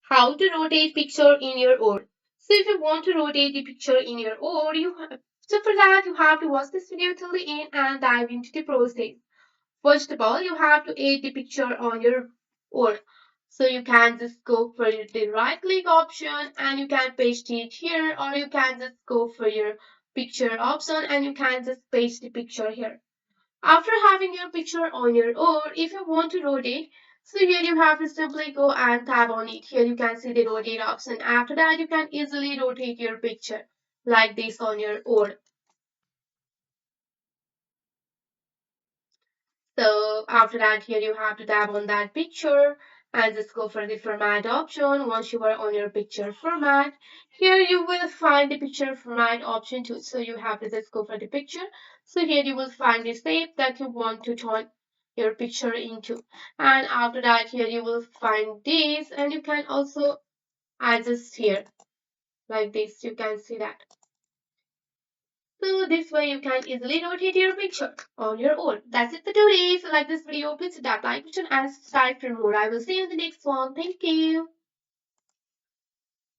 How to rotate picture in your ORD. So if you want to rotate the picture in your ORD, so for that you have to watch this video till the end and dive into the process. First of all, you have to add the picture on your ORD. So you can just go for the right click option and you can paste it here, or you can just go for your picture option and you can just paste the picture here. After having your picture on your ORD, if you want to rotate, so here you have to simply go and tap on it. Here you can see the rotate option. After that, you can easily rotate your picture like this on your ORD. So after that, here you have to tap on that picture and just go for the format option. Once you are on your picture format, here you will find the picture format option too. So you have to just go for the picture. So here you will find the shape that you want to turn your picture into. And after that, here you will find this and you can also adjust here like this. You can see that. So this way you can easily rotate your picture on your own. That's it for today. If you like this video, please hit that like button and subscribe for more. I will see you in the next one. Thank you.